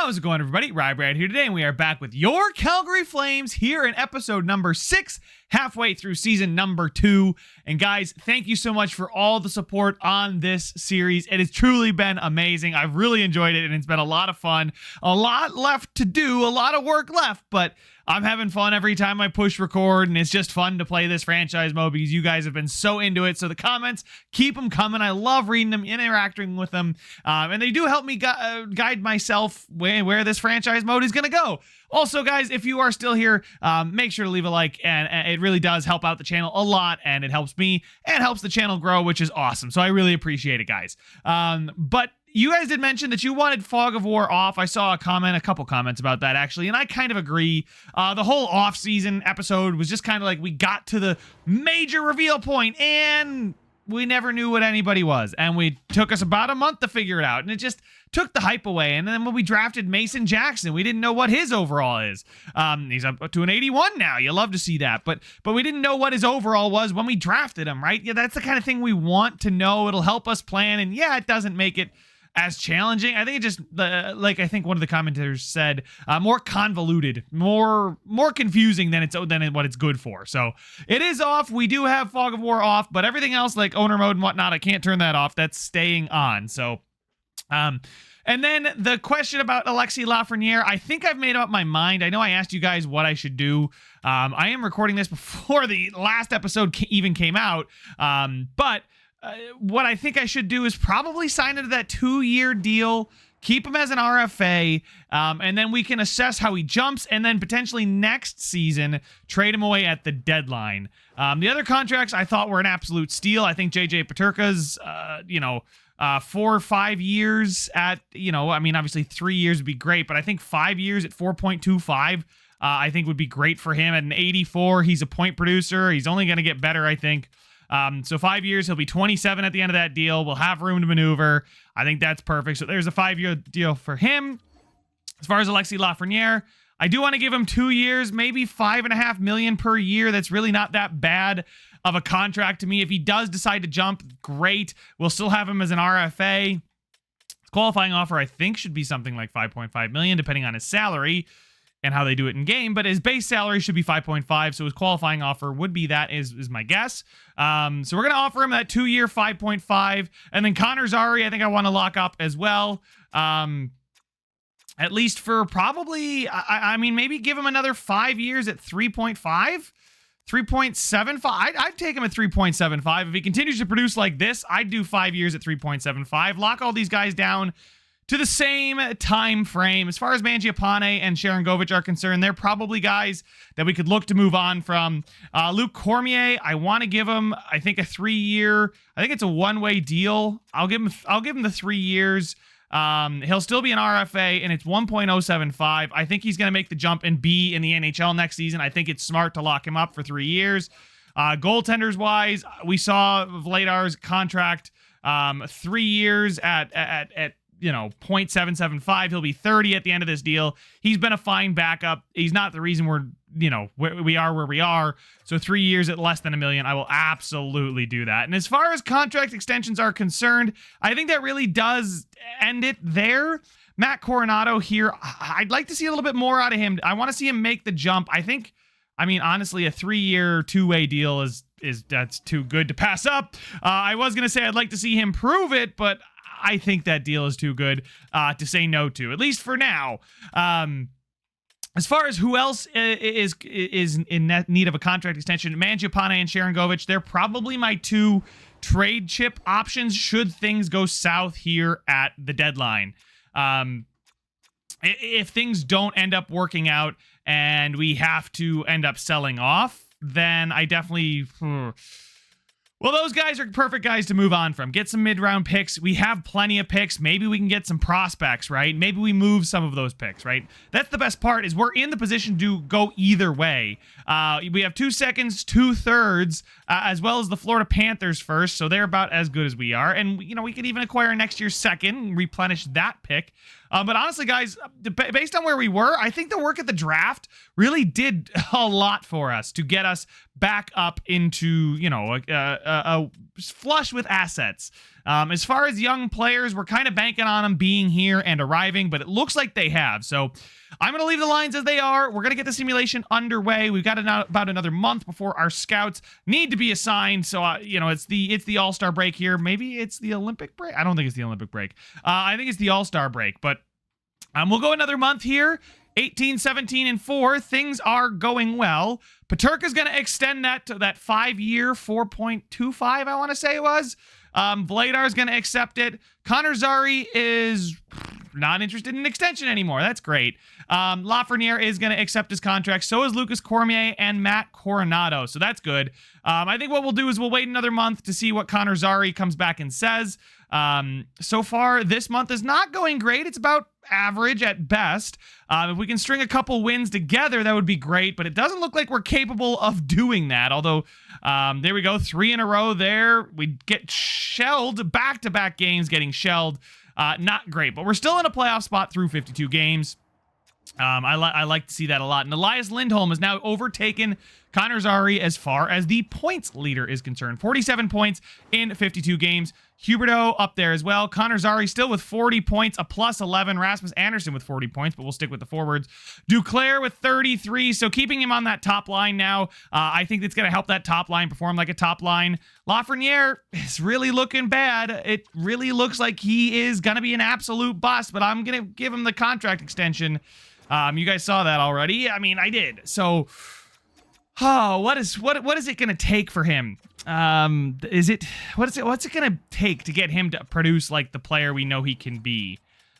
How's it going, everybody? RyeBrad here today, and we are back with your Calgary Flames here in episode number 6, halfway through season number 2. And guys, thank you so much for all the support on this series. It has truly been amazing. I've really enjoyed it, and it's been a lot of fun. A lot left to do, a lot of work left, but I'm having fun every time I push record, and it's just fun to play this franchise mode because you guys have been so into it. So the comments, keep them coming. I love reading them, interacting with them, and they do help me guide myself where this franchise mode is going to go. Also, guys, if you are still here, make sure to leave a like, and it really does help out the channel a lot, and it helps me and helps the channel grow, which is awesome. So I really appreciate it, guys. But you guys did mention that you wanted Fog of War off. I saw a couple comments about that, actually, and I kind of agree. The whole off-season episode was just kind of like we got to the major reveal point, and we never knew what anybody was, and we took us about a month to figure it out, and it just took the hype away. And then when we drafted Mason Jackson, we didn't know what his overall is. He's up to an 81 now. You love to see that, but we didn't know what his overall was when we drafted him, right? Yeah, that's the kind of thing we want to know. It'll help us plan, and yeah, it doesn't make it as challenging. I think it just, like I think one of the commentators said, more convoluted, more confusing than what it's good for. So it is off. We do have Fog of War off, but everything else like owner mode and whatnot, I can't turn that off. That's staying on. So, and then the question about Alexis Lafreniere, I think I've made up my mind. I know I asked you guys what I should do. I am recording this before the last episode even came out, but what I think I should do is probably sign into that 2-year deal, keep him as an RFA, and then we can assess how he jumps, and then potentially next season trade him away at the deadline. The other contracts I thought were an absolute steal. I think JJ Peterka's, 4 or 5 years at, I mean, obviously 3 years would be great, but I think 5 years at 4.25, I think would be great for him. At an 84, he's a point producer. He's only going to get better, I think. So 5 years, he'll be 27 at the end of that deal. We'll have room to maneuver. I think that's perfect. So there's a 5-year deal for him. As far as Alexis Lafreniere, I do want to give him 2 years, maybe $5.5 million per year. That's really not that bad of a contract to me. If he does decide to jump, great. We'll still have him as an RFA. His qualifying offer, I think, should be something like $5.5 million, depending on his salary and how they do it in game, but his base salary should be 5.5, so his qualifying offer would be that, is my guess. So we're going to offer him that 2-year 5.5, and then Connor Zary, I think I want to lock up as well, at least for probably, I mean, maybe give him another 5 years at 3.5, 3.75. I'd take him at 3.75. If he continues to produce like this, I'd do 5 years at 3.75, lock all these guys down to the same time frame. As far as Mangiapane and Sharangovich are concerned, they're probably guys that we could look to move on from. Luc Cormier, I want to give him, I think, a 3-year. I think it's a one-way deal. I'll give him the 3 years. He'll still be an RFA, and it's 1.075. I think he's going to make the jump and be in the NHL next season. I think it's smart to lock him up for 3 years. Goaltenders wise, we saw Vladar's contract, 3 years at 0.775. He'll be 30 at the end of this deal. He's been a fine backup. He's not the reason we're, we are where we are. So 3 years at less than $1 million, I will absolutely do that. And as far as contract extensions are concerned, I think that really does end it there. Matt Coronado here, I'd like to see a little bit more out of him. I want to see him make the jump. I mean, honestly, a 3-year, 2-way deal is that's too good to pass up. I was going to say I'd like to see him prove it, but I think that deal is too good to say no to, at least for now. As far as who else is in need of a contract extension, Mangiapane and Sharangovich, they're probably my 2 trade chip options should things go south here at the deadline. If things don't end up working out and we have to end up selling off, then I definitely... Well, those guys are perfect guys to move on from. Get some mid-round picks. We have plenty of picks. Maybe we can get some prospects, right? Maybe we move some of those picks, right? That's the best part, is we're in the position to go either way. We have 2 seconds, 2 thirds, as well as the Florida Panthers first, so they're about as good as we are. And, we could even acquire next year's second and replenish that pick. But honestly, guys, based on where we were, I think the work at the draft really did a lot for us to get us back up into, a flush with assets. As far as young players, we're kind of banking on them being here and arriving, but it looks like they have. So I'm going to leave the lines as they are. We're going to get the simulation underway. We've got about another month before our scouts need to be assigned. So, it's the All-Star break here. Maybe it's the Olympic break. I don't think it's the Olympic break. I think it's the All-Star break, but we'll go another month here. 18, 17, and 4. Things are going well. Peterka's going to extend that to that 5-year, 4.25, I want to say it was. Vladar's going to accept it. Connor Zary is not interested in an extension anymore. That's great. Lafreniere is going to accept his contract. So is Lucas Cormier and Matt Coronado. So that's good. I think what we'll do is we'll wait another month to see what Connor Zary comes back and says. So far, this month is not going great. It's about average at best. If we can string a couple wins together, that would be great, but it doesn't look like we're capable of doing that. Although, there we go, 3 in a row there. We get shelled, back-to-back games getting shelled. Not great, but we're still in a playoff spot through 52 games. I like to see that a lot. And Elias Lindholm has now overtaken Connor Zary as far as the points leader is concerned. 47 points in 52 games. Huberdeau up there as well. Connor Zary still with 40 points, a plus 11. Rasmus Anderson with 40 points, but we'll stick with the forwards. Duclair with 33, so keeping him on that top line now. I think it's going to help that top line perform like a top line. Lafreniere is really looking bad. It really looks like he is going to be an absolute bust, but I'm going to give him the contract extension. You guys saw that already. I mean, I did. So, what is it going to take for him? What's it going to take to get him to produce like the player we know he can be?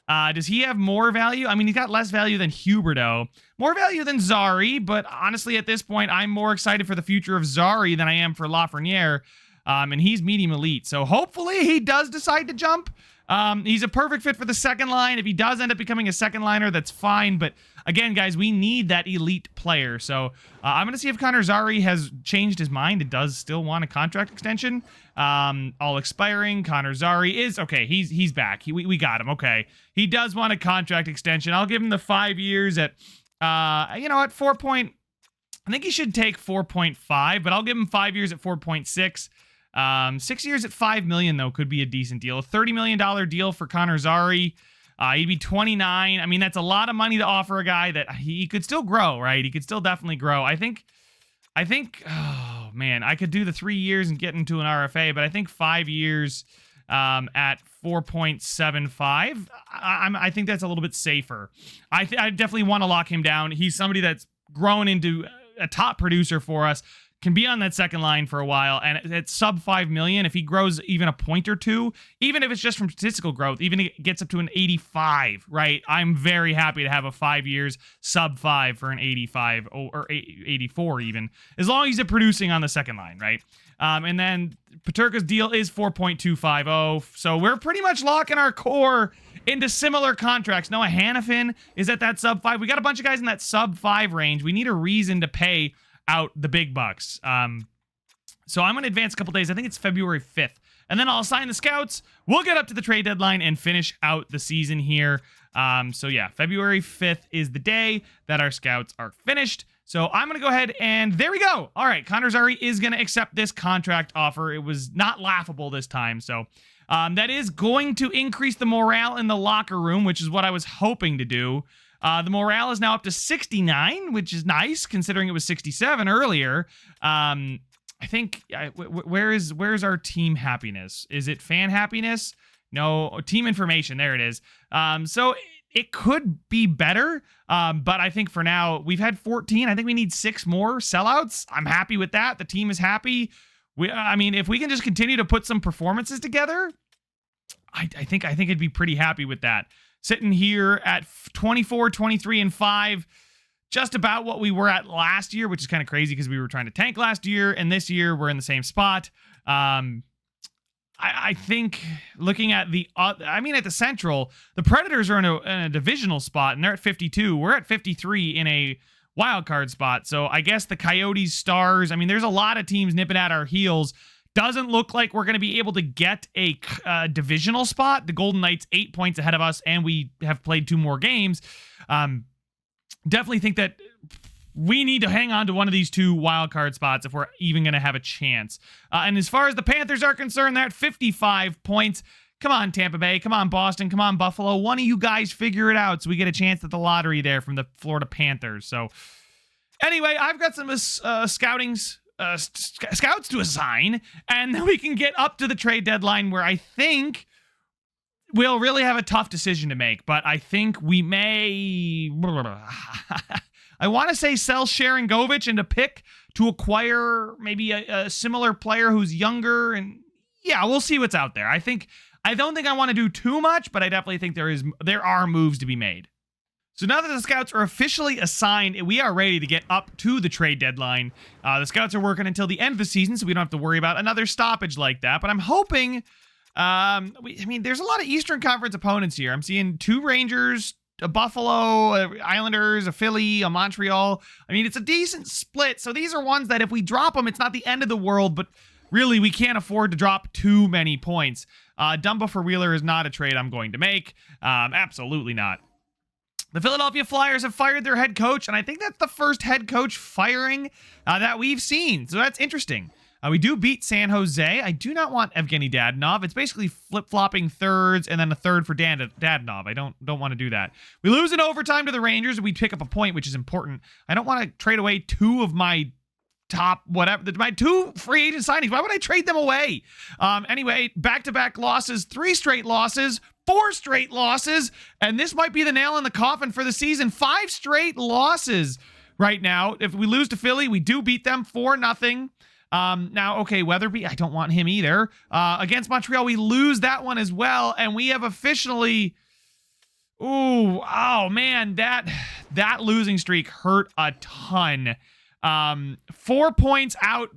Does he have more value? I mean, he's got less value than Huberdeau, more value than Zary, but honestly, at this point, I'm more excited for the future of Zary than I am for Lafreniere. And he's medium elite. So hopefully he does decide to jump. He's a perfect fit for the second line. If he does end up becoming a second liner, that's fine. But again, guys, we need that elite player. So I'm going to see if Connor Zary has changed his mind and does still want a contract extension. All expiring. Connor Zary is okay. He's back. We got him. Okay. He does want a contract extension. I'll give him the 5 years at, at 4 point. I think he should take 4.5, but I'll give him 5 years at 4.6. 6 years at $5 million, though, could be a decent deal. A $30 million deal for Connor Zary. He'd be 29. I mean, that's a lot of money to offer a guy that he could still grow, right? He could still definitely grow. I think, oh man, I could do the 3 years and get into an RFA, but I think 5 years at 4.75, I think that's a little bit safer. I definitely want to lock him down. He's somebody that's grown into a top producer for us. Can be on that second line for a while, and at sub 5 million, if he grows even a point or two, even if it's just from statistical growth, even if it gets up to an 85, right? I'm very happy to have a 5 years sub 5 for an 85 or 84 even, as long as he's producing on the second line, right? And then Peterka's deal is 4.250, so we're pretty much locking our core into similar contracts. Noah Hannafin is at that sub 5. We got a bunch of guys in that sub 5 range. We need a reason to pay out the big bucks. So I'm going to advance a couple days. I think it's February 5th. And then I'll assign the scouts. We'll get up to the trade deadline and finish out the season here. So yeah, February 5th is the day that our scouts are finished. So I'm going to go ahead and there we go. All right, Connor Zary is going to accept this contract offer. It was not laughable this time. So that is going to increase the morale in the locker room, which is what I was hoping to do. The morale is now up to 69, which is nice considering it was 67 earlier. I think where's our team happiness? Is it fan happiness? No, team information. There it is. So it could be better. But I think for now we've had 14. I think we need 6 more sellouts. I'm happy with that. The team is happy. I mean, if we can just continue to put some performances together, I think I'd be pretty happy with that. Sitting here at 24, 23, and 5, just about what we were at last year, which is kind of crazy because we were trying to tank last year, and this year we're in the same spot. I think looking at at the Central, the Predators are in a divisional spot, and they're at 52. We're at 53 in a wild card spot. So I guess the Coyotes, Stars, there's a lot of teams nipping at our heels. Doesn't look like we're going to be able to get a divisional spot. The Golden Knights 8 points ahead of us, and we have played 2 more games. Definitely think that we need to hang on to one of these 2 wildcard spots if we're even going to have a chance. And as far as the Panthers are concerned, they're at 55 points. Come on, Tampa Bay. Come on, Boston. Come on, Buffalo. One of you guys figure it out so we get a chance at the lottery there from the Florida Panthers. So anyway, I've got some scouts to assign, and then we can get up to the trade deadline where I think we'll really have a tough decision to make. But I think we may... I want to say sell Sharangovich and a pick to acquire maybe a similar player who's younger, and yeah, we'll see what's out there. I don't think I want to do too much, but I definitely think there are moves to be made. So now that the scouts are officially assigned, we are ready to get up to the trade deadline. The scouts are working until the end of the season, so we don't have to worry about another stoppage like that. But I'm hoping, there's a lot of Eastern Conference opponents here. I'm seeing 2 Rangers, a Buffalo, Islanders, a Philly, a Montreal. I mean, it's a decent split. So these are ones that if we drop them, it's not the end of the world, but really we can't afford to drop too many points. Dumba for Wheeler is not a trade I'm going to make. Absolutely not. The Philadelphia Flyers have fired their head coach, and I think that's the first head coach firing that we've seen. So that's interesting. We do beat San Jose. I do not want Evgeny Dadonov. It's basically flip-flopping thirds and then a third for Dadonov. I don't want to do that. We lose in overtime to the Rangers. We pick up a point, which is important. I don't want to trade away 2 of my top whatever, my 2 free agent signings. Why would I trade them away? Anyway, back-to-back losses, 3 straight losses, 4 straight losses, and this might be the nail in the coffin for the season. 5 straight losses right now. If we lose to Philly, we do beat them 4-0. Now, okay, Weatherby, I don't want him either. Against Montreal, we lose that one as well, and we have officially... oh man, that losing streak hurt a ton. 4 points out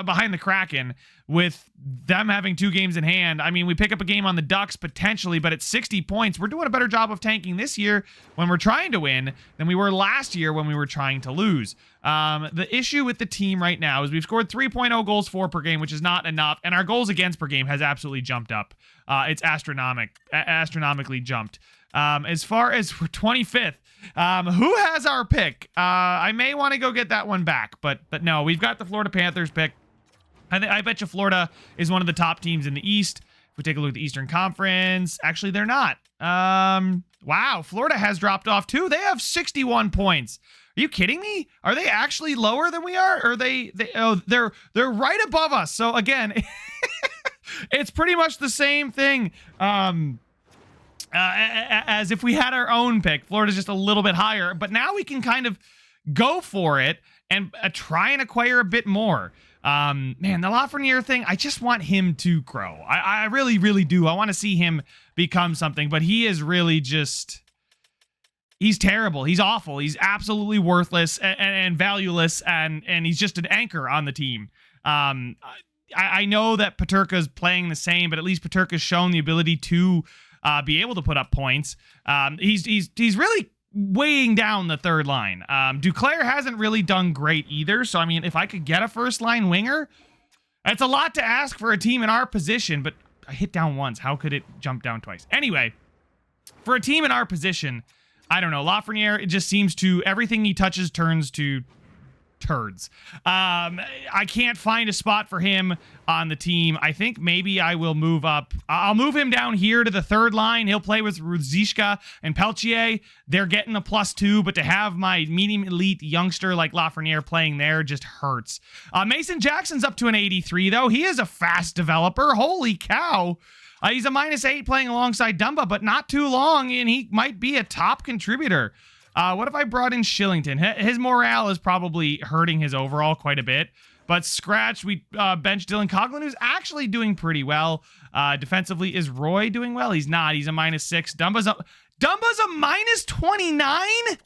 behind the Kraken with them having 2 games in hand. I mean, we pick up a game on the Ducks potentially, but at 60 points, we're doing a better job of tanking this year when we're trying to win than we were last year when we were trying to lose. The issue with the team right now is we've scored 3.0 goals for per game, which is not enough, and our goals against per game has absolutely jumped up. It's astronomically jumped. As far as we're 25th, who has our pick? I may want to go get that one back, but no, we've got the Florida Panthers pick. I bet you Florida is one of the top teams in the East. If we take a look at the Eastern Conference, actually they're not. Wow, Florida has dropped off too. They have 61 points. Are you kidding me? Are they actually lower than we are? Or they're right above us. So again, it's pretty much the same thing. As if we had our own pick. Florida's just a little bit higher, but now we can kind of go for it and try and acquire a bit more. Man, the Lafreniere thing, I just want him to grow. I really, really do. I want to see him become something, but he is really just... He's terrible. He's awful. He's absolutely worthless and valueless, and he's just an anchor on the team. I know that Peterka's playing the same, but at least Peterka's shown the ability to be able to put up points. He's really weighing down the third line. Duclair hasn't really done great either. So, I mean, if I could get a first line winger, that's a lot to ask for a team in our position, but I hit down once. How could it jump down twice? Anyway, for a team in our position, I don't know. Lafreniere, it just seems to, everything he touches turns to turds. I can't find a spot for him on the team. I think maybe I will move up. I'll move him down here to the third line. He'll play with Ruzicka and Peltier. They're getting a +2, but to have my medium elite youngster like Lafreniere playing there just hurts. Mason Jackson's up to an 83, though. He is a fast developer. Holy cow. He's a -8 playing alongside Dumba, but not too long, and he might be a top contributor. What if I brought in Shillington? His morale is probably hurting his overall quite a bit. But scratch, we bench Dylan Coughlin, who's actually doing pretty well. Defensively, is Roy doing well? He's not. He's a -6. Dumba's a -29?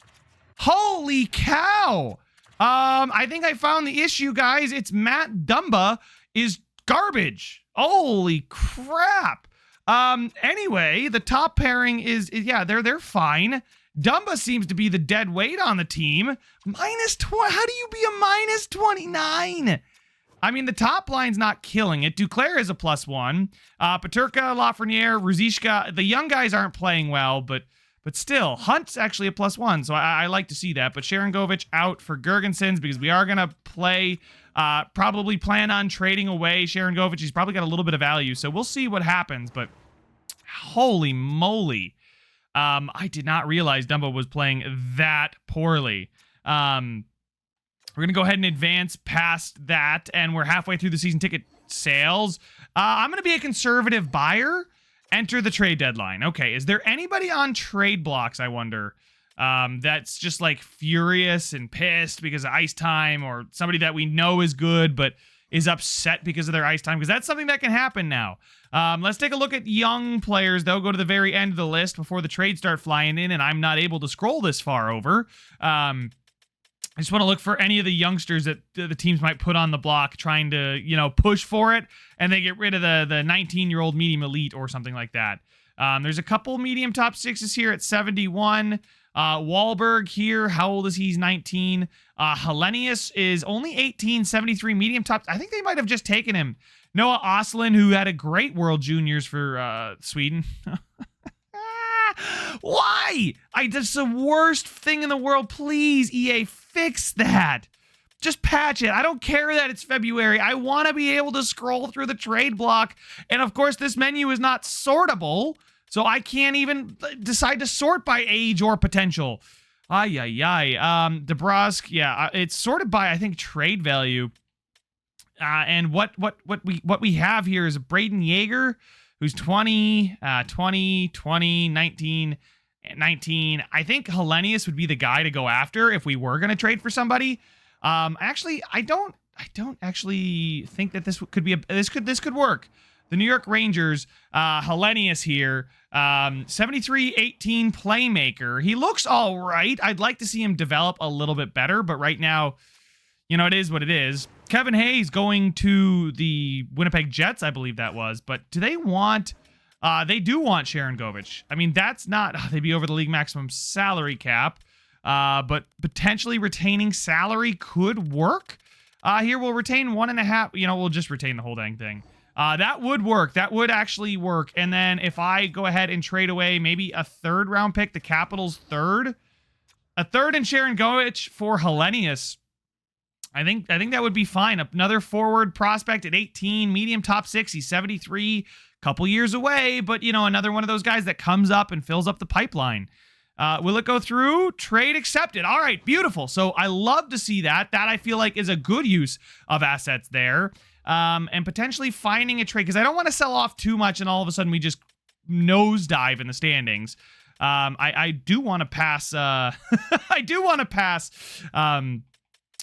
Holy cow. I think I found the issue, guys. It's Matt Dumba is garbage. Holy crap. Anyway, the top pairing is yeah, they're fine. Dumba seems to be the dead weight on the team. -20. How do you be a -29? I mean, the top line's not killing it. Duclair is a +1. Peterka, Lafreniere, Ruzicka. The young guys aren't playing well, but But still, Hunt's actually a +1, so I like to see that. But Sharangovich out for Gergensons because we are going to probably plan on trading away Sharangovich. He's probably got a little bit of value, so we'll see what happens. But holy moly. I did not realize Dumbo was playing that poorly. We're going to go ahead and advance past that, and we're halfway through the season ticket sales. I'm going to be a conservative buyer. Enter the trade deadline. Okay, is there anybody on trade blocks, I wonder, that's just like furious and pissed because of ice time, or somebody that we know is good but is upset because of their ice time? Because that's something that can happen now. Let's take a look at young players, though. Go to the very end of the list before the trades start flying in, and I'm not able to scroll this far over. I just want to look for any of the youngsters that the teams might put on the block trying to, push for it, and they get rid of the 19-year-old medium elite or something like that. There's a couple medium top sixes here at 71. Wahlberg here, how old is he? He's 19. Hellenius is only 18, 73 medium top. I think they might have just taken him. Noah Oslin, who had a great World Juniors for Sweden. Why? That's the worst thing in the world. Please, EA, fix that. Just patch it. I don't care that it's February. I want to be able to scroll through the trade block. And of course, this menu is not sortable, so I can't even decide to sort by age or potential. DeBrusque, yeah, it's sorted by, I think, trade value. And what we have here is Braden Yeager, who's 20, 19. I think Hellenius would be the guy to go after if we were going to trade for somebody. Actually, I don't actually think that this could be this could work. The New York Rangers, Hellenius here, 73-18 playmaker. He looks all right. I'd like to see him develop a little bit better, but right now, it is what it is. Kevin Hayes going to the Winnipeg Jets, I believe that was. But do they want... they do want Sharangovich. I mean, that's not... they'd be over the league maximum salary cap. But potentially retaining salary could work. Here, we'll retain 1.5... we'll just retain the whole dang thing. That would work. That would actually work. And then if I go ahead and trade away maybe a third-round pick, the Capitals' third... a third in Sharangovich for Hellenius... I think that would be fine. Another forward prospect at 18, medium top 6. He's 73, couple years away, but, another one of those guys that comes up and fills up the pipeline. Will it go through? Trade accepted. All right, beautiful. So I love to see that. That I feel like is a good use of assets there. And potentially finding a trade, because I don't want to sell off too much and all of a sudden we just nosedive in the standings. I do want to pass...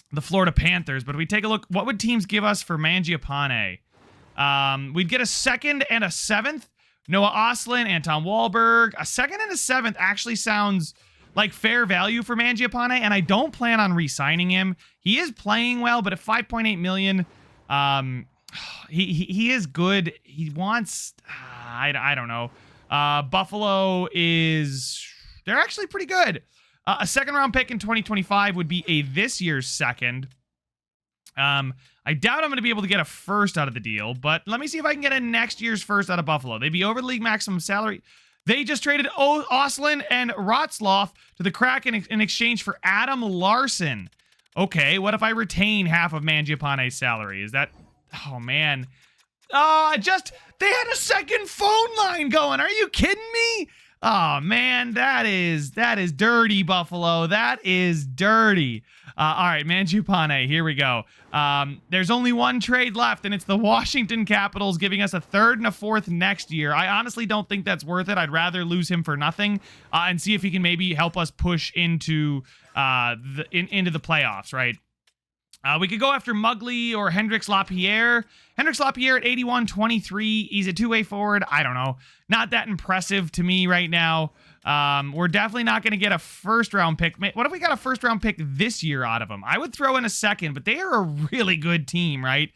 the Florida Panthers, but if we take a look, what would teams give us for Mangiapane? We'd get a 2nd and a 7th. Noah Oslin, Anton Wahlberg. A 2nd and a 7th actually sounds like fair value for Mangiapane, and I don't plan on re-signing him. He is playing well, but at 5.8 million, he is good. He wants, I don't know. Buffalo they're actually pretty good. A 2nd-round pick in 2025 would be this year's 2nd. I doubt I'm going to be able to get a 1st out of the deal, but let me see if I can get a next year's 1st out of Buffalo. They'd be over the league maximum salary. They just traded Oslin and Rotzloff to the Kraken in exchange for Adam Larson. Okay, what if I retain half of Mangiapane's salary? Is that... oh, man. They had a 2nd phone line going. Are you kidding me? Oh, man, that is dirty, Buffalo. That is dirty. All right, Mangiapane, here we go. There's only one trade left, and it's the Washington Capitals giving us a 3rd and a 4th next year. I honestly don't think that's worth it. I'd rather lose him for nothing and see if he can maybe help us push into into the playoffs, right? We could go after Muggley or Hendrix Lapierre. Hendrix Lapierre at 81-23. He's a two-way forward. I don't know. Not that impressive to me right now. We're definitely not going to get a 1st-round pick. What if we got a 1st-round pick this year out of them? I would throw in a 2nd, but they are a really good team, right?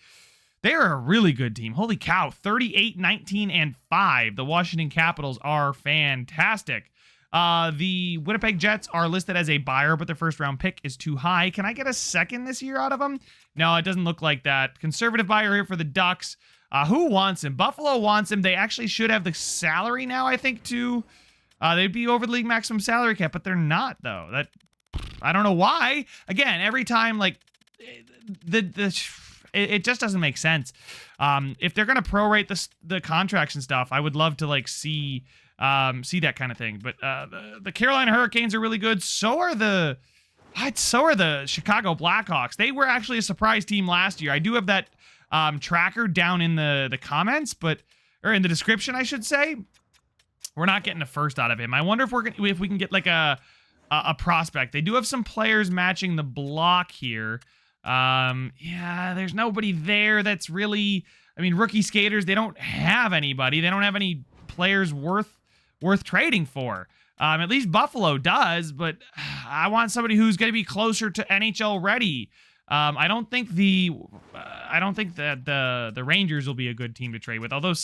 They are a really good team. Holy cow. 38, 19, and 5. The Washington Capitals are fantastic. The Winnipeg Jets are listed as a buyer, but their 1st-round pick is too high. Can I get a 2nd this year out of them? No, it doesn't look like that. Conservative buyer here for the Ducks. Who wants him? Buffalo wants him. They actually should have the salary now, I think, to They'd be over the league maximum salary cap, but they're not, though. I don't know why. Again, every time, like, it just doesn't make sense. If they're gonna prorate the contracts and stuff, I would love to like see that kind of thing. But the Carolina Hurricanes are really good. So are the Chicago Blackhawks. They were actually a surprise team last year. I do have that tracker down in the comments, or in the description, I should say. We're not getting a first out of him. I wonder if we can get like a prospect. They do have some players matching the block here. Yeah, there's nobody there that's really, I mean, rookie skaters, they don't have anybody. They don't have any players worth trading for. At least Buffalo does, but I want somebody who's going to be closer to NHL ready. I don't think that the Rangers will be a good team to trade with. Although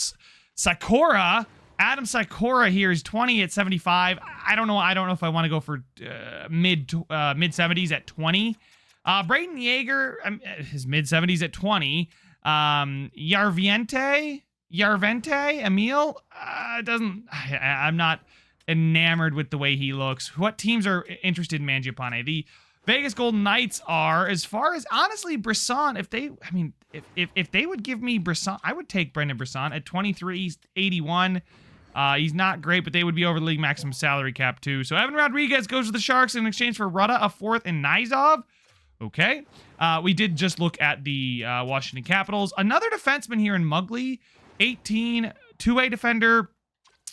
Adam Sikora here is 20 at 75. I don't know if I want to go for mid 70s at 20. Braden Yeager, his mid 70s at 20. Yarvente, Emil, I'm not enamored with the way he looks. What teams are interested in Mangiapane? The Vegas Golden Knights are, as far as honestly Brisson. If they would give me Brisson, I would take Brendan Brisson at 23. He's 81. He's not great, but they would be over the league maximum salary cap too. So Evan Rodriguez goes to the Sharks in exchange for Rutta, a fourth, and Nizov. Okay. We did just look at the Washington Capitals. Another defenseman here in Muggley, 18, two-way defender.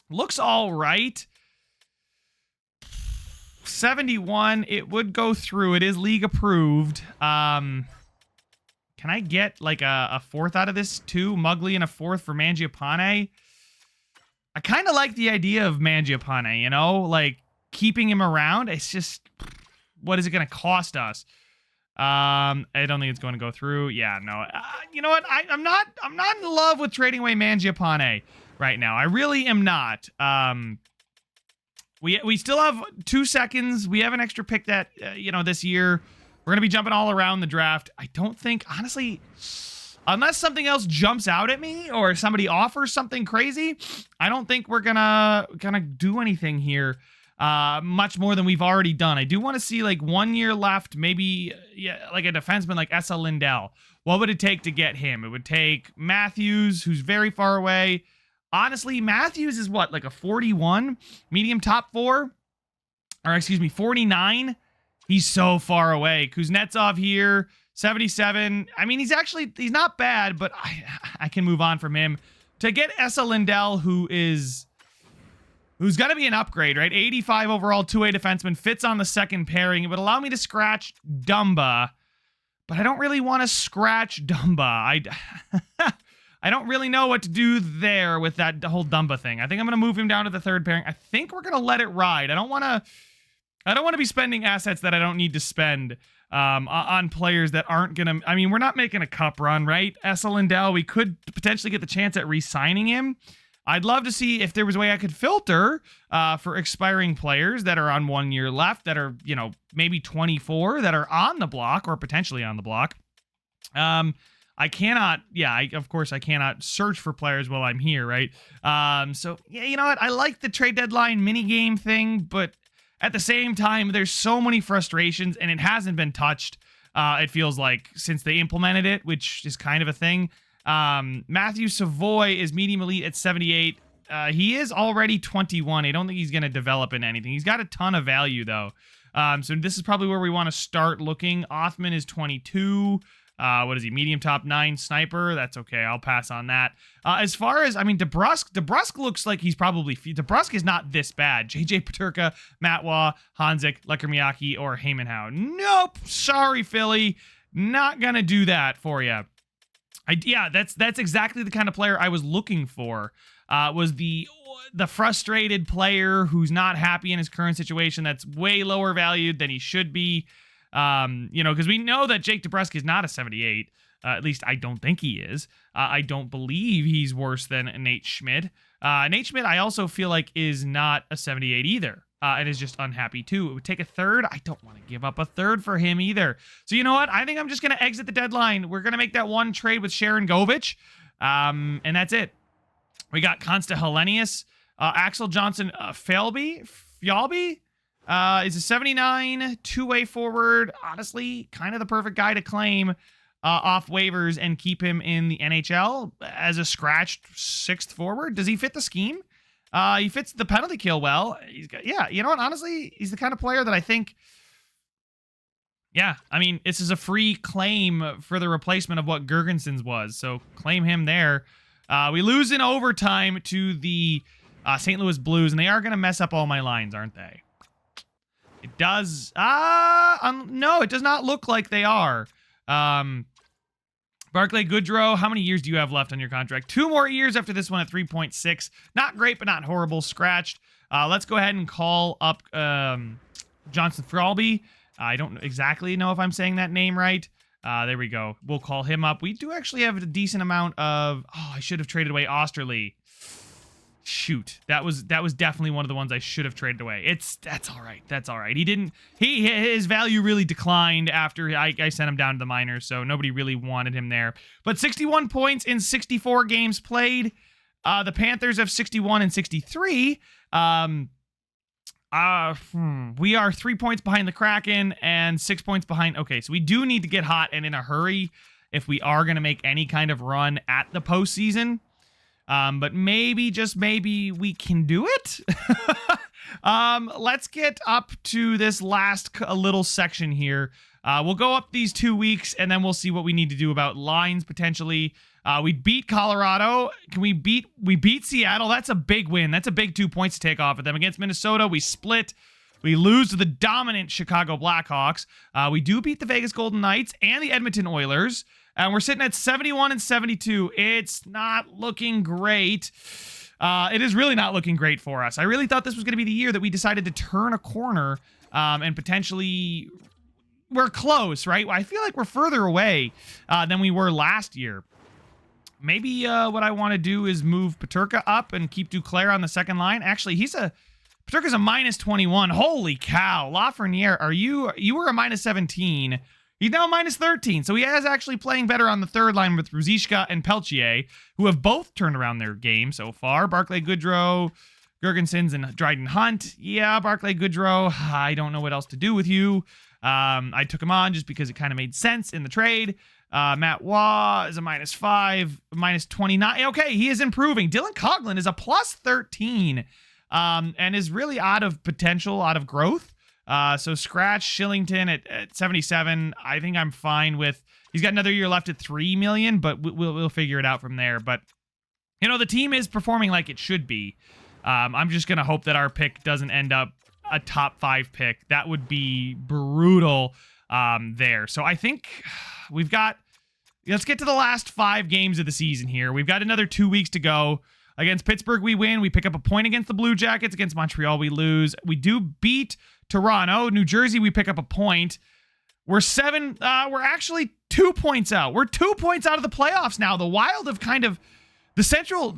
Looks all right. 71, it would go through. It is league approved. Can I get like a fourth out of this too? Muggley and a fourth for Mangiapane. I kind of like the idea of Mangiapane, you know, like keeping him around. It's just, what is it going to cost us? I don't think it's going to go through. Yeah, no. You know what? I'm not in love with trading away Mangiapane right now. I really am not. We still have 2 seconds. We have an extra pick that this year we're going to be jumping all around the draft. I don't think, honestly, unless something else jumps out at me or somebody offers something crazy, I don't think we're gonna do anything here much more than we've already done. I do want to see like 1 year left, maybe like a defenseman like Esa Lindell. What would it take to get him? It would take Matthews, who's very far away. Honestly, Matthews is what, like a 41 medium top 4, or excuse me, 49. He's so far away. Kuznetsov here, 77. I mean, he's not bad, but I can move on from him. To get Esa Lindell, who's got to be an upgrade, right? 85 overall, two-way defenseman, fits on the second pairing. It would allow me to scratch Dumba, but I don't really want to scratch Dumba. I don't really know what to do there with that whole Dumba thing. I think I'm going to move him down to the third pairing. I think we're going to let it ride. I don't want to be spending assets that I don't need to spend on players that aren't going to... I mean, we're not making a cup run, right? Esa Lindell, we could potentially get the chance at re-signing him. I'd love to see if there was a way I could filter for expiring players that are on 1 year left, that are, maybe 24, that are on the block or potentially on the block. I cannot, of course I cannot search for players while I'm here, right? So, yeah, you know what? I like the trade deadline minigame thing, but at the same time, there's so many frustrations, and it hasn't been touched, it feels like, since they implemented it, which is kind of a thing. Matthew Savoy is medium elite at 78. He is already 21. I don't think he's going to develop in anything. He's got a ton of value, though. So this is probably where we want to start looking. Othman is 22. What is he? Medium top 9 sniper. That's okay. I'll pass on that. As far as, DeBrusk looks like he's probably... DeBrusk is not this bad. JJ Peterka, Matt Waugh, Hanzik, Lekkermiaki, or Heyman Howe. Nope. Sorry, Philly. Not gonna do that for you. That's exactly the kind of player I was looking for. Was the frustrated player who's not happy in his current situation, that's way lower valued than he should be. Because we know that Jake DeBrusk is not a 78. At least I don't think he is. I don't believe he's worse than Nate Schmidt. Nate Schmidt, I also feel like, is not a 78 either. And is just unhappy too. It would take a third. I don't want to give up a third for him either. So you know what? I think I'm just going to exit the deadline. We're going to make that one trade with Sharon Govich. And that's it. We got Konsta Helenius. Axel Johnson Fjallby is a 79 two-way forward. Honestly, kind of the perfect guy to claim off waivers and keep him in the NHL as a scratched 6th forward. Does he fit the scheme? He fits the penalty kill well. Yeah, you know what? Honestly, he's the kind of player that I think, yeah, I mean, this is a free claim for the replacement of what Gergenson's was. So claim him there. We lose in overtime to the St. Louis Blues, and they are going to mess up all my lines, aren't they? It does. No, it does not look like they are. Barclay Goodrow, how many years do you have left on your contract? 2 more years after this one at 3.6. Not great, but not horrible. Scratched. Let's go ahead and call up Johnson Fjallby. I don't exactly know if I'm saying that name right. There we go. We'll call him up. We do actually have a decent amount of... Oh, I should have traded away Osterley. Shoot, that was definitely one of the ones I should have traded away. That's all right. That's all right. His value really declined after I sent him down to the minors, so nobody really wanted him there. But 61 points in 64 games played. The Panthers have 61 and 63. We are 3 points behind the Kraken and 6 points behind. Okay, so we do need to get hot and in a hurry if we are going to make any kind of run at the postseason. But maybe, just maybe, we can do it. Let's get up to this last little section here. We'll go up these 2 weeks, and then we'll see what we need to do about lines, potentially. We beat Colorado. We beat Seattle. That's a big win. That's a big 2 points to take off of them. Against Minnesota, we split. We lose to the dominant Chicago Blackhawks. We do beat the Vegas Golden Knights and the Edmonton Oilers. And we're sitting at 71 and 72. It's not looking great. It is really not looking great for us. I really thought this was going to be the year that we decided to turn a corner and potentially... We're close, right? I feel like we're further away than we were last year. Maybe what I want to do is move Peterka up and keep Duclair on the second line. Actually, Peterka's a minus 21. Holy cow. Lafreniere, you were a minus 17. He's now minus 13, so he is actually playing better on the third line with Ruzicka and Peltier, who have both turned around their game so far. Barclay Goodrow, Gergensons, and Dryden Hunt. Yeah, Barclay Goodrow, I don't know what else to do with you. I took him on just because it kind of made sense in the trade. Matt Waugh is a minus 5, minus 29. Okay, he is improving. Dylan Coghlan is a plus 13 and is really out of potential, out of growth. So scratch Shillington at 77. I think I'm fine with. He's got another year left at $3 million, but we'll figure it out from there. But you know, the team is performing like it should be. I'm just gonna hope that our pick doesn't end up a top 5 pick. That would be brutal there. So I think we've got. Let's get to the last 5 games of the season here. We've got another 2 weeks to go. Against Pittsburgh, we win. We pick up a point against the Blue Jackets. Against Montreal, we lose. We do beat Toronto. New Jersey, we pick up a point. We're actually 2 points out. We're 2 points out of the playoffs now. The Wild have kind of... The Central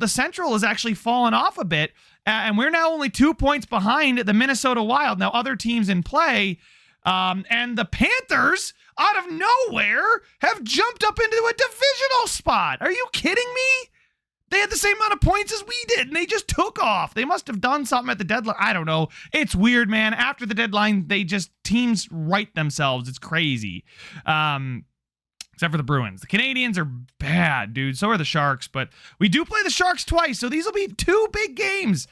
has actually fallen off a bit, and we're now only 2 points behind the Minnesota Wild. Now, other teams in play, and the Panthers, out of nowhere, have jumped up into a divisional spot. Are you kidding me? They had the same amount of points as we did, and they just took off. They must have done something at the deadline. I don't know. It's weird, man. After the deadline, teams right themselves. It's crazy. Except for the Bruins. The Canadians are bad, dude. So are the Sharks, but we do play the Sharks twice, so these will be 2 big games.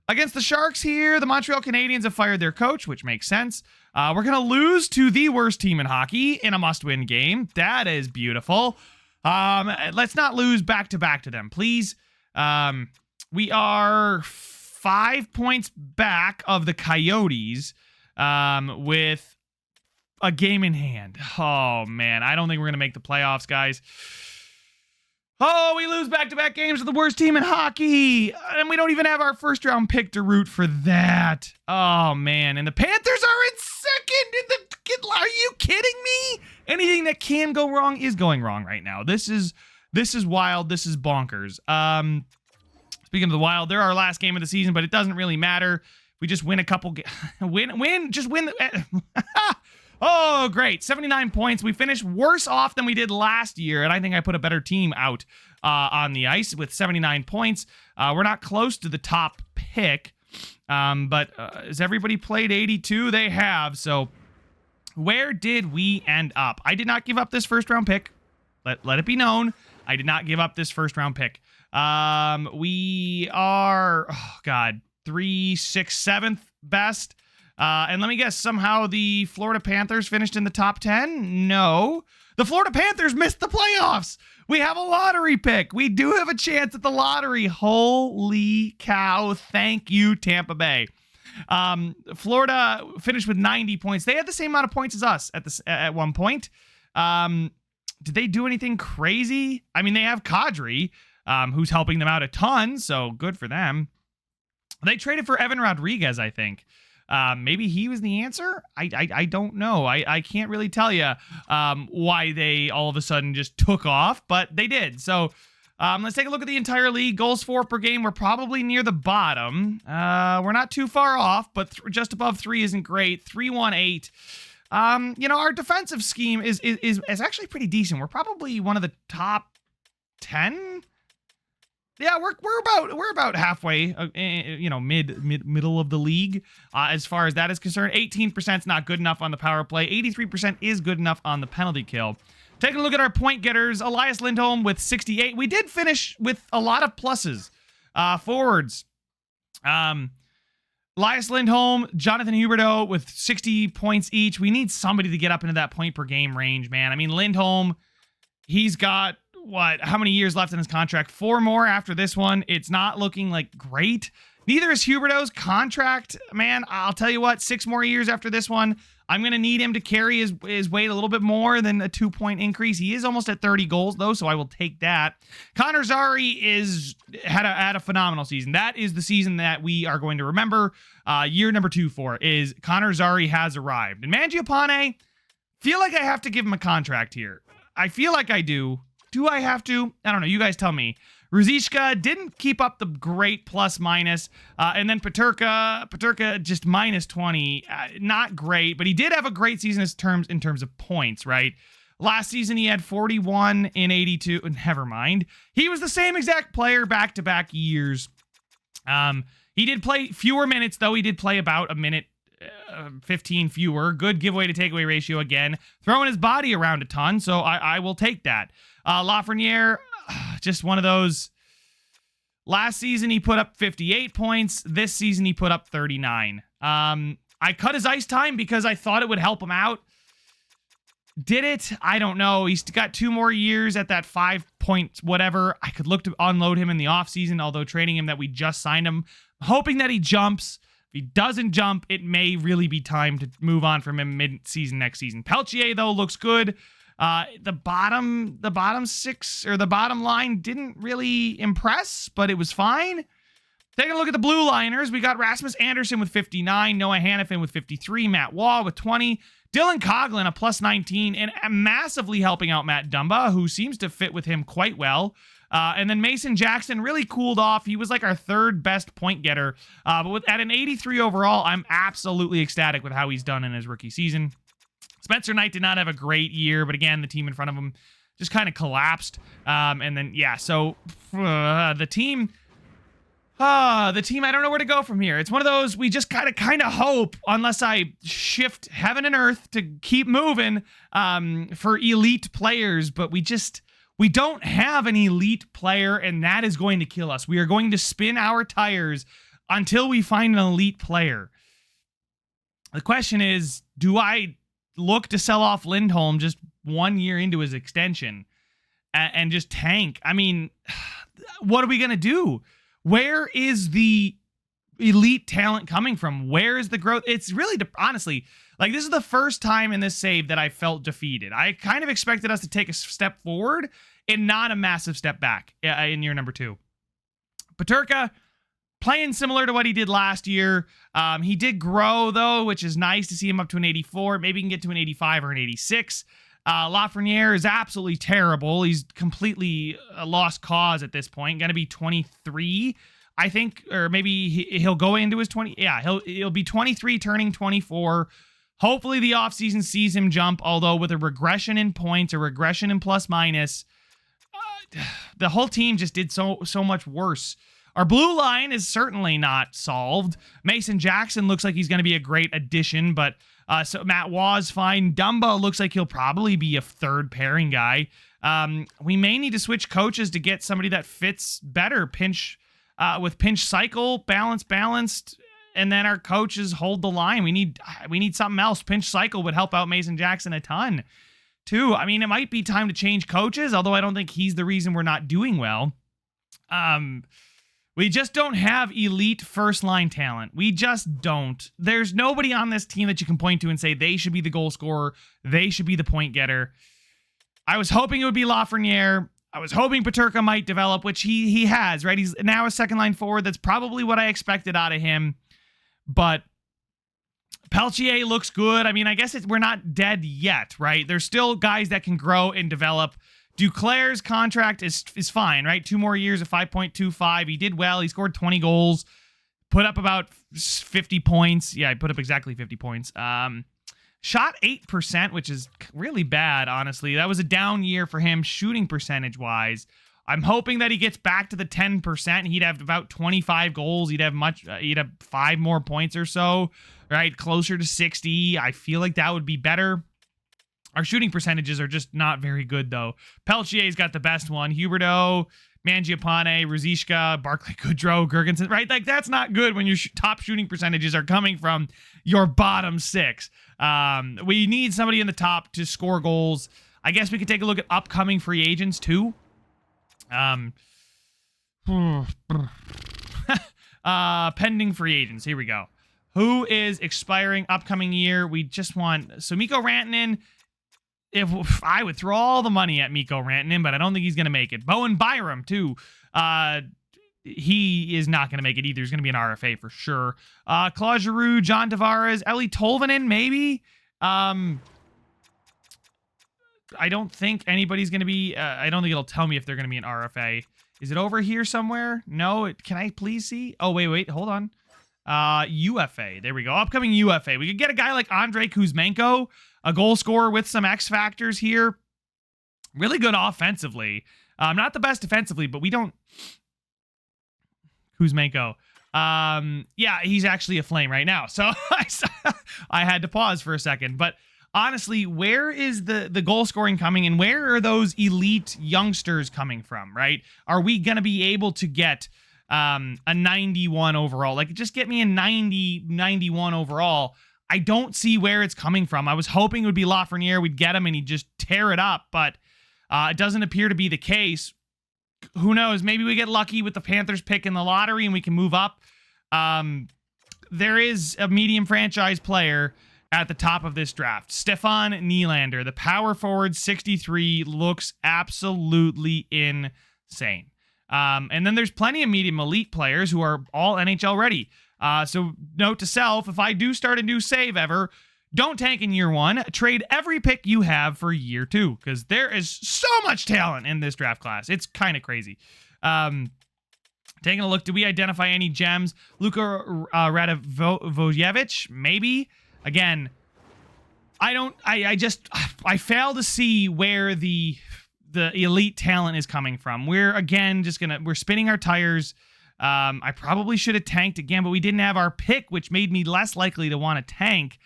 Against the Sharks here, the Montreal Canadiens have fired their coach, which makes sense. We're going to lose to the worst team in hockey in a must-win game. That is beautiful. Let's not lose back-to-back to them, please. We are 5 points back of the Coyotes, with a game in hand. Oh, man. I don't think we're going to make the playoffs, guys. Oh, we lose back-to-back games to the worst team in hockey. And we don't even have our first-round pick to root for that. Oh, man. And the Panthers are in second. Are you kidding me? Anything that can go wrong is going wrong right now. This is wild. This is bonkers. Speaking of the Wild, they're our last game of the season, but it doesn't really matter. We just win a couple just win. Oh, great. 79 points. We finished worse off than we did last year, and I think I put a better team out on the ice with 79 points. We're not close to the top pick. But has everybody played 82? They have. So where did we end up? I did not give up this first round pick. Let it be known. I did not give up this first round pick. We are, 3, 6, 7th best. And let me guess, somehow the Florida Panthers finished in the top 10? No. The Florida Panthers missed the playoffs. We have a lottery pick. We do have a chance at the lottery. Holy cow. Thank you, Tampa Bay. Florida finished with 90 points. They had the same amount of points as us at one point. Did they do anything crazy? I mean, they have Kadri, who's helping them out a ton, so good for them. They traded for Evan Rodriguez, I think. Maybe he was the answer? I don't know. I can't really tell you why they all of a sudden just took off, but they did. So let's take a look at the entire league. Goals for per game. We're probably near the bottom. We're not too far off, but just above 3 isn't great. 3-1-8. Our defensive scheme is actually pretty decent. We're probably one of the top 10. Yeah, we're about halfway, middle of the league as far as that is concerned. 18% is not good enough on the power play. 83% is good enough on the penalty kill. Taking a look at our point getters, Elias Lindholm with 68. We did finish with a lot of pluses. Forwards, Elias Lindholm, Jonathan Huberdeau with 60 points each. We need somebody to get up into that point per game range, man. I mean, Lindholm, he's got how many years left in his contract? 4 more after this one. It's not looking like great. Neither is Huberdeau's contract, man. I'll tell you what, 6 more years after this one. I'm going to need him to carry his weight a little bit more than a 2-point increase. He is almost at 30 goals, though, so I will take that. Connor Zary had a phenomenal season. That is the season that we are going to remember. Year number 2 for is Connor Zary has arrived. And Mangiapane, feel like I have to give him a contract here. I feel like I do. Do I have to? I don't know. You guys tell me. Ruzicka didn't keep up the great plus-minus. And then Peterka just minus 20. Not great, but he did have a great season in terms of points, right? Last season, he had 41 in 82. Never mind. He was the same exact player back-to-back years. He did play fewer minutes, though. He did play about a minute 15 fewer. Good giveaway to takeaway ratio again. Throwing his body around a ton, so I will take that. Lafreniere, just one of those. Last season, he put up 58 points. This season, he put up 39. I cut his ice time because I thought it would help him out. Did it? I don't know. He's got 2 more years at that 5 points, whatever. I could look to unload him in the offseason, although trading him that we just signed him, hoping that he jumps. If he doesn't jump, it may really be time to move on from him mid-season next season. Peltier, though, looks good. The bottom 6 or the bottom line didn't really impress, but it was fine. Taking a look at the blue liners, we got Rasmus Andersson with 59, Noah Hannafin with 53, Matt Waugh with 20, Dylan Coghlan a plus 19, and massively helping out Matt Dumba, who seems to fit with him quite well. And then Mason Jackson really cooled off. He was like our 3rd best point getter. But at an 83 overall, I'm absolutely ecstatic with how he's done in his rookie season. Spencer Knight did not have a great year, but again, the team in front of him just kind of collapsed. And then, so the team, I don't know where to go from here. It's one of those, we just kind of hope, unless I shift heaven and earth to keep moving for elite players, but we don't have an elite player, and that is going to kill us. We are going to spin our tires until we find an elite player. The question is, do I look to sell off Lindholm just 1 year into his extension and just tank? I mean, what are we going to do? Where is the elite talent coming from? Where is the growth? It's really, honestly, like, this is the first time in this save that I felt defeated. I kind of expected us to take a step forward and not a massive step back in year number 2. Peterka, playing similar to what he did last year. He did grow, though, which is nice to see him up to an 84. Maybe he can get to an 85 or an 86. Lafreniere is absolutely terrible. He's completely a lost cause at this point. Going to be 23, I think, or maybe he'll go into his 20. Yeah, he'll be 23, turning 24. Hopefully the offseason sees him jump, although with a regression in points, a regression in plus minus, the whole team just did so much worse Our blue line is certainly not solved. Mason Jackson looks like he's going to be a great addition, but so Matt Waugh's fine. Dumba looks like he'll probably be a third pairing guy. We may need to switch coaches to get somebody that fits better. Pinch cycle, balanced, and then our coaches hold the line. We need something else. Pinch cycle would help out Mason Jackson a ton, too. I mean, it might be time to change coaches, although I don't think he's the reason we're not doing well. We just don't have elite first-line talent. We just don't. There's nobody on this team that you can point to and say they should be the goal scorer, they should be the point getter. I was hoping it would be Lafreniere. I was hoping Peterka might develop, which he has, right? He's now a second-line forward. That's probably what I expected out of him. But Peltier looks good. I mean, I guess we're not dead yet, right? There's still guys that can grow and develop. Duclair's contract is fine, right? 2 more years at 5.25. He did well. He scored 20 goals, put up about 50 points. Yeah, he put up exactly 50 points. Shot 8%, which is really bad, honestly. That was a down year for him shooting percentage-wise. I'm hoping that he gets back to the 10%. He'd have about 25 goals. He'd have 5 more points or so, right? Closer to 60. I feel like that would be better. Our shooting percentages are just not very good, though. Peltier's got the best one. Huberdeau, Mangiapane, Ruzicka, Barclay Goodrow, Gergensen, right? Like, that's not good when your top shooting percentages are coming from your bottom 6. We need somebody in the top to score goals. I guess we could take a look at upcoming free agents, too. Pending free agents. Here we go. Who is expiring upcoming year? We just want... So, Mikko Rantanen... If I would throw all the money at Mikko Rantanen, but I don't think he's going to make it. Bowen Byram, too. He is not going to make it either. He's going to be an RFA for sure. Claude Giroux, John Tavares, Eli Tolvanen, maybe. I don't think anybody's going to be... I don't think it'll tell me if they're going to be an RFA. Is it over here somewhere? No. Can I please see? Oh, wait. Hold on. UFA. There we go. Upcoming UFA. We could get a guy like Andrei Kuzmenko, a goal scorer with some X factors here. Really good offensively. Not the best defensively, but we don't... Kuzmenko. Yeah, he's actually a Flame right now. So I had to pause for a second. But honestly, where is the goal scoring coming and where are those elite youngsters coming from, right? Are we going to be able to get a 91 overall? Like, just get me a 90, 91 overall. I don't see where it's coming from. I was hoping it would be Lafreniere. We'd get him and he'd just tear it up, but it doesn't appear to be the case. Who knows? Maybe we get lucky with the Panthers pick in the lottery and we can move up. There is a medium franchise player at the top of this draft. Stefan Nylander, the power forward, 63, looks absolutely insane. And then there's plenty of medium elite players who are all NHL ready. So note to self, if I do start a new save ever, don't tank in year 1. Trade every pick you have for year 2, because there is so much talent in this draft class. It's kind of crazy. Taking a look, do we identify any gems? Luka Radivojevich, maybe. Again, I fail to see where the elite talent is coming from. We're again we're spinning our tires. I probably should have tanked again, but we didn't have our pick, which made me less likely to want to tank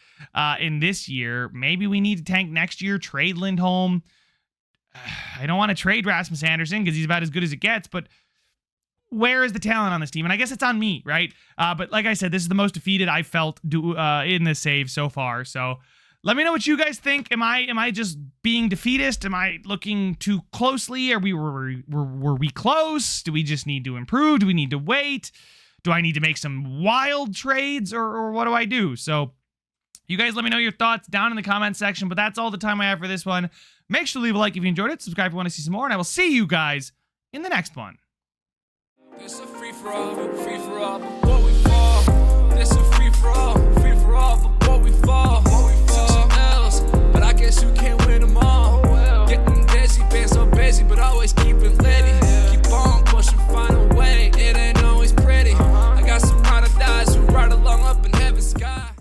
in this year. Maybe we need to tank next year, trade Lindholm. I don't want to trade Rasmus Anderson because he's about as good as it gets, but where is the talent on this team? And I guess it's on me, right? But like I said, this is the most defeated I felt in this save so far. So let me know what you guys think. Am I just being defeatist? Am I looking too closely? Were we close? Do we just need to improve? Do we need to wait? Do I need to make some wild trades or what do I do? So you guys let me know your thoughts down in the comment section, but that's all the time I have for this one. Make sure to leave a like if you enjoyed it, subscribe if you want to see some more, and I will see you guys in the next one. It's a free for all, before we fall. It's a free for all,